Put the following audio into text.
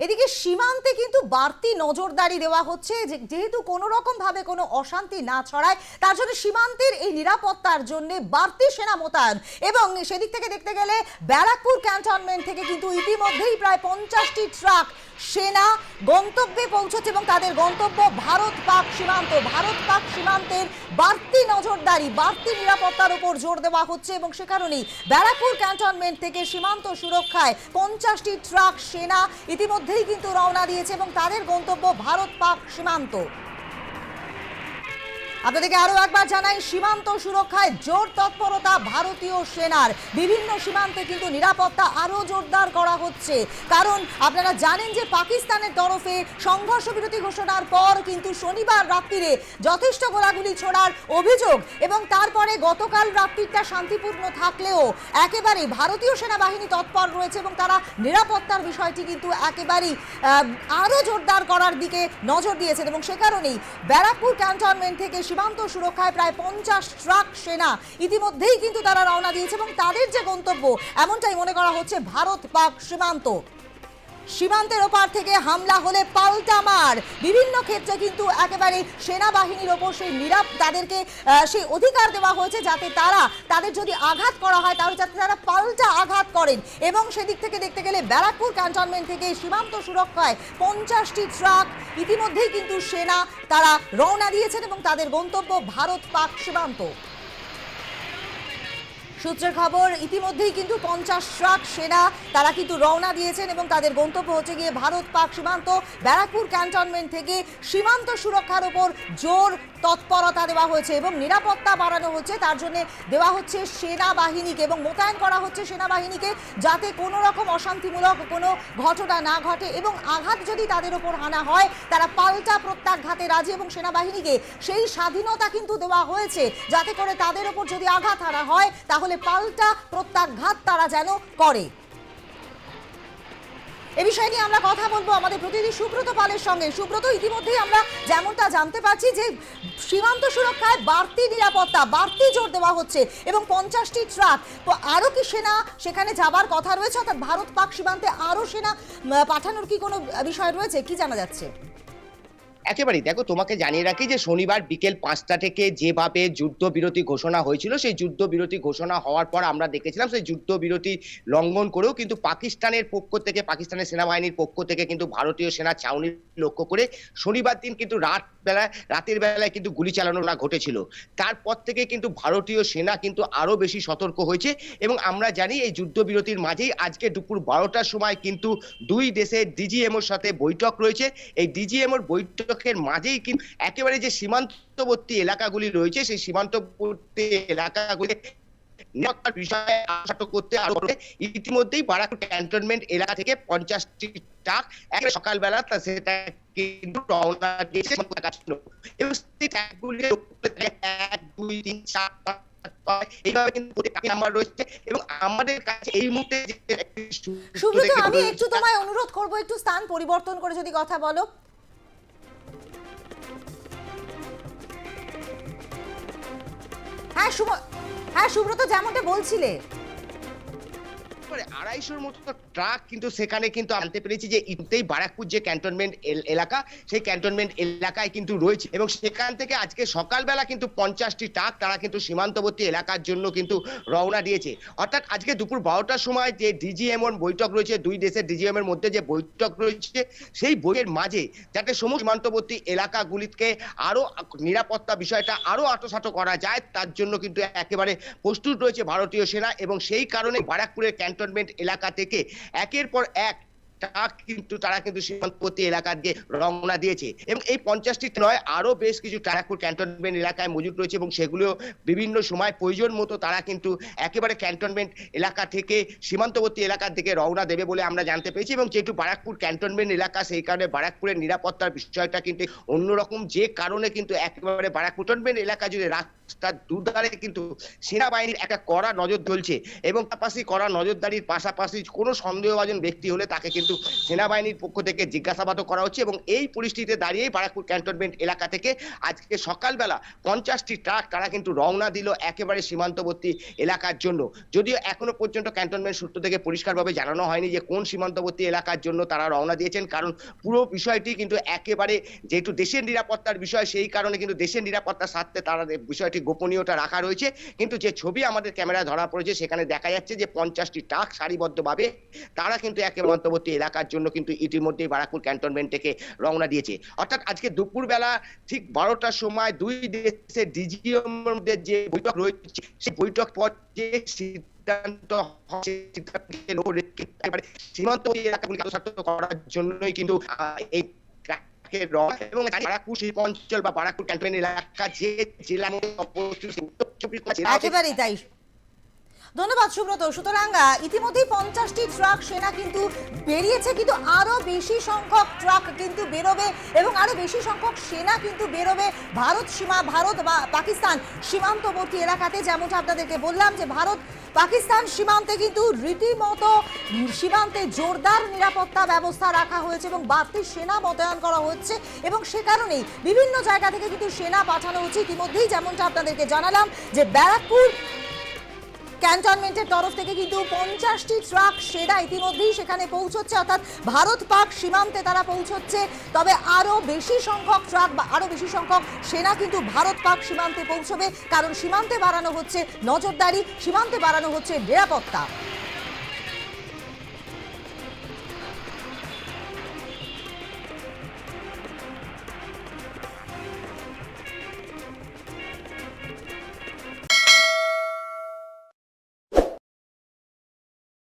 এদিকে সীমান্তে কিন্তু বাড়তি নজরদারি দেওয়া হচ্ছে, যেহেতু কোনো রকম ভাবে কোনো অশান্তি না ছড়ায় তার জন্য সীমান্তের এই নিরাপত্তার জন্য বাড়তি সেনা মোতায়েন। এবং সেদিক থেকে দেখতে গেলে ব্যারাকপুর ক্যান্টনমেন্ট থেকে কিন্তু ইতিমধ্যেই প্রায় 50টি ট্রাক সেনা গন্তব্যে পৌঁছচ্ছে এবং তাদের গন্তব্য ভারত পাক সীমান্ত। ভারত পাক সীমান্তের বাড়তি নজরদারি, বাড়তি নিরাপত্তার উপর জোর দেওয়া হচ্ছে এবং সে কারণেই ব্যারাকপুর ক্যান্টনমেন্ট থেকে সীমান্ত সুরক্ষায় 50টি ট্রাক সেনা ইতিমধ্যেই কিন্তু রওনা দিয়েছে এবং তাদের গন্তব্য ভারত পাক সীমান্ত। আপনাদেরকে আরো একবার জানাই, সীমান্ত সুরক্ষায় জোর তৎপরতা ভারতীয় সেনার। বিভিন্ন সীমান্তে কিন্তু নিরাপত্তা আরো জোরদার করা হচ্ছে, কারণ আপনারা জানেন যে পাকিস্তানের তরফে সংঘর্ষ বিরতি ঘোষণার পর কিন্তু শনিবার রাত্রিরে যথেষ্ট গোলাগুলি ছোড়ার অভিযোগ এবং তারপরে গতকাল রাত্রিটা শান্তিপূর্ণ থাকলেও একেবারে ভারতীয় সেনাবাহিনী তৎপর রয়েছে এবং তারা নিরাপত্তার বিষয়টি কিন্তু একেবারেই আরো জোরদার করার দিকে নজর দিয়েছেন এবং সে কারণেই ব্যারাকপুর ক্যান্টনমেন্ট থেকে সীমান্ত সুরক্ষায় প্রায় 50 ট্রাক সেনা ইতিমধ্যেই কিন্তু তারা রওনা দিয়েছে এবং তাদের যে গন্তব্য এমনটাই মনে করা হচ্ছে ভারত পাক সীমান্ত। সীমান্তের ওপার থেকে হামলা হলে পাল্টা মার। বিভিন্ন ক্ষেত্রে কিন্তু একেবারে সেনাবাহিনীর ওপর সেই তাদেরকে সেই অধিকার দেওয়া হয়েছে যাতে তাদের যদি আঘাত করা হয় তাহলে যাতে তারা পাল্টা আঘাত করেন। এবং সেদিক থেকে দেখতে গেলে ব্যারাকপুর ক্যান্টনমেন্ট থেকে সীমান্ত সুরক্ষায় 50টি ট্রাক ইতিমধ্যেই কিন্তু সেনা তারা রওনা দিয়েছেন এবং তাদের গন্তব্য ভারত পাক সীমান্ত। সূত্রের খবর, ইতিমধ্যেই কিন্তু 50 ট্রাক সেনা তারা কিন্তু রওনা দিয়েছেন এবং তাদের গন্তব্য হচ্ছে গিয়ে ভারত পাক সীমান্ত। ব্যারাকপুর ক্যান্টনমেন্ট থেকে সীমান্ত সুরক্ষার উপর জোর তৎপরতা দেওয়া হয়েছে এবং নিরাপত্তা বাড়ানো হচ্ছে, তার জন্য দেওয়া হচ্ছে সেনাবাহিনীকে এবং মোতায়েন করা হচ্ছে সেনাবাহিনীকে যাতে কোনো রকম অশান্তিমূলক কোনো ঘটনা না ঘটে এবং আঘাত যদি তাদের ওপর হানা হয় তারা পাল্টা প্রত্যাঘাতে রাজি এবং সেনাবাহিনীকে সেই স্বাধীনতা কিন্তু দেওয়া হয়েছে যাতে করে তাদের ওপর যদি আঘাত হানা হয় তাহলে পাল্টা প্রত্যাঘাত তারা যেন করে। এ বিষয় নিয়ে আমরা কথা বলবো আমাদের প্রতিনিধি সুব্রত পালের সঙ্গে। সুব্রত, ইতিমধ্যেই আমরা যেমনটা জানতে পারছি যে সীমান্ত সুরক্ষায় বাড়তি নিরাপত্তা, বাড়তি জোর দেওয়া হচ্ছে এবং 50টি ট্রাক, আরো কি সেনা সেখানে যাবার কথা রয়েছে? অর্থাৎ ভারত পাক সীমান্তে আরো সেনা পাঠানোর কি কোনো বিষয় রয়েছে, কি জানা যাচ্ছে? একেবারেই দেখো, তোমাকে জানিয়ে রাখি যে শনিবার বিকেল 5টা থেকে যেভাবে যুদ্ধবিরতি ঘোষণা হয়েছিল সেই যুদ্ধবিরতি ঘোষণা হওয়ার পর আমরা দেখেছিলাম সেই যুদ্ধবিরতি লঙ্ঘন করেও কিন্তু পাকিস্তানের পক্ষ থেকে, পাকিস্তানের সেনাবাহিনীর পক্ষ থেকে কিন্তু ভারতীয় সেনা ছাউনি লক্ষ্য করে শনিবার দিন কিন্তু রাতের বেলায় কিন্তু গুলি চালানো ঘটেছিল। তারপর থেকে কিন্তু ভারতীয় সেনা কিন্তু আরো বেশি সতর্ক হয়েছে এবং আমরা জানি এই যুদ্ধবিরতির মাঝেই আজকে দুপুর 12টার সময় কিন্তু দুই দেশের ডিজিএমওর সাথে বৈঠক রয়েছে। এই ডিজিএমওর বৈঠকের মাঝেই কিন্তু একেবারে যে সীমান্তবর্তী এলাকাগুলি রয়েছে সেই সীমান্তবর্তী এলাকাগুলি নিরাপত্তার বিষয়ে আশা করতে ইতিমধ্যেই ব্যারাকপুর ক্যান্টনমেন্ট এলাকা থেকে 50টি ট্রাক সকালবেলা সেটা কিন্তু রওনা দিয়েছে এবং সেই ট্রাকগুলি 1 2 3 4 এইভাবে কিন্তু নাম্বার রয়েছে এবং আমাদের কাছে এই মুহূর্তে সুব্রত, আমি একটু তোমায় অনুরোধ করব একটু স্থান পরিবর্তন করে যদি কথা বলো। হ্যাঁ সুব্রত, যেমনটা বলছিলে 250 মতো ট্রাক কিন্তু সেখানে কিন্তু আনতে পেরেছি যে ইতিমধ্যেই ব্যারাকপুর যে ক্যান্টনমেন্ট এলাকা সেই ক্যান্টনমেন্ট এলাকায় কিন্তু রয়েছে এবং সেখান থেকে আজকে সকালবেলা কিন্তু 50টি ট্রাক তারা কিন্তু সীমান্তবর্তী এলাকার জন্য কিন্তু রওনা দিয়েছে। অর্থাৎ আজকে দুপুর 12টার সময় যে ডিজিএমওর বৈঠক রয়েছে, দুই দেশের ডিজিএম এর মধ্যে যে বৈঠক রয়েছে সেই বইয়ের মাঝে যাতে সমস্ত সীমান্তবর্তী এলাকাগুলিকে আরো নিরাপত্তা বিষয়টা আরো আঁটোসাঁটো করা যায় তার জন্য কিন্তু একেবারে প্রস্তুত রয়েছে ভারতীয় সেনা এবং সেই কারণে ব্যারাকপুরের ক্যান্টনমেন্ট এলাকা থেকে একের পর এক ট্রাক কিন্তু তারা কিন্তু সীমান্তবর্তী এলাকা দিয়ে রওনা দিয়েছে এবং এই 50টি নয় আরো বেশ কিছু ব্যারাকপুর ক্যান্টনমেন্ট এলাকায় মজুদ রয়েছে এবং সেগুলো বিভিন্ন সময় প্রয়োজন মতো তারা কিন্তু একেবারে ক্যান্টনমেন্ট এলাকা থেকে সীমান্তবর্তী এলাকার দিকে রওনা দেবে বলে আমরা জানতে পেরেছি। এবং যেহেতু ব্যারাকপুর ক্যান্টনমেন্ট এলাকা সেই কারণে ব্যারাকপুরের নিরাপত্তার বিষয়টা কিন্তু অন্যরকম, যে কারণে কিন্তু একেবারে ব্যারাকপুর ক্যান্টনমেন্ট এলাকা জুড়ে তার দুধারে কিন্তু সেনাবাহিনীর একটা কড়া নজর চলছে এবং পাশাপাশি কড়া নজরদারির পাশাপাশি কোনো সন্দেহভাজন ব্যক্তি হলে তাকে কিন্তু সেনাবাহিনীর পক্ষ থেকে জিজ্ঞাসাবাদও করা হচ্ছে এবং এই পরিস্থিতিতে দাঁড়িয়েই বারাকপুর ক্যান্টনমেন্ট এলাকা থেকে আজকে সকালবেলা 50টি ট্রাক তারা কিন্তু রওনা দিল একেবারে সীমান্তবর্তী এলাকার জন্য। যদিও এখনো পর্যন্ত ক্যান্টনমেন্ট সূত্র থেকে পরিষ্কারভাবে জানানো হয়নি যে কোন সীমান্তবর্তী এলাকার জন্য তারা রওনা দিয়েছেন, কারণ পুরো বিষয়টি কিন্তু একেবারে যেহেতু দেশের নিরাপত্তার বিষয় সেই কারণে কিন্তু দেশের নিরাপত্তার স্বার্থে তারা বিষয়টি গোপনীয়তা রাখা রয়েছে। কিন্তু যে ছবি আমাদের ক্যামেরায় ধরা পড়েছে সেখানে দেখা যাচ্ছে যে 50টি ট্রাক সারিবদ্ধভাবে তারা কিন্তু একেবারে সীমান্তবর্তী এলাকার জন্য কিন্তু ইতিমধ্যেই বারাকপুর ক্যান্টনমেন্ট থেকে রওনা দিয়েছে। অর্থাৎ আজকে দুপুরবেলা ঠিক 12টার সময় দুই দেশের ডিজিএম মধ্যে যে বৈঠক রয়েছে সেই বৈঠক পর যে সিদ্ধান্ত সীমান্তবর্তী এলাকাগুলি আত্মসাৎ করার জন্যই কিন্তু এই এবং বারাকপুর শিল্প অঞ্চল বা বারাকপুর ক্যান্টনমেন্ট এলাকা যে জেলার মধ্যে অবস্থিত একেবারেই তাই। ধন্যবাদ সুব্রত। সুতরাং ইতিমধ্যেই 50টি ট্রাক সেনা কিন্তু বেরিয়েছে, কিন্তু আরো বেশি সংখ্যক ট্রাক কিন্তু বেরোবে এবং আরো বেশি সংখ্যক সেনা কিন্তু বেরোবে ভারত বা পাকিস্তান সীমান্তবর্তী এলাকাতে। যেমনটা আপনাদেরকে বললাম যে ভারত পাকিস্তান সীমান্তে কিন্তু রীতিমতো সীমান্তে জোরদার নিরাপত্তা ব্যবস্থা রাখা হয়েছে এবং বাড়তি সেনা মোতায়েন করা হচ্ছে এবং সে কারণেই বিভিন্ন জায়গা থেকে কিন্তু সেনা পাঠানো হচ্ছে। ইতিমধ্যেই যেমনটা আপনাদেরকে জানালাম যে ব্যারাকপুর ক্যান্টনমেন্টের তরফ থেকে কিন্তু 50টি ট্রাক সেনা ইতিমধ্যেই সেখানে পৌঁছচ্ছে, অর্থাৎ ভারত পাক সীমান্তে তারা পৌঁছচ্ছে। তবে আরো বেশি সংখ্যক ট্রাক বা আরো বেশি সংখ্যক সেনা কিন্তু ভারত পাক সীমান্তে পৌঁছবে, কারণ সীমান্তে বাড়ানো হচ্ছে নজরদারি, সীমান্তে বাড়ানো হচ্ছে নিরাপত্তা।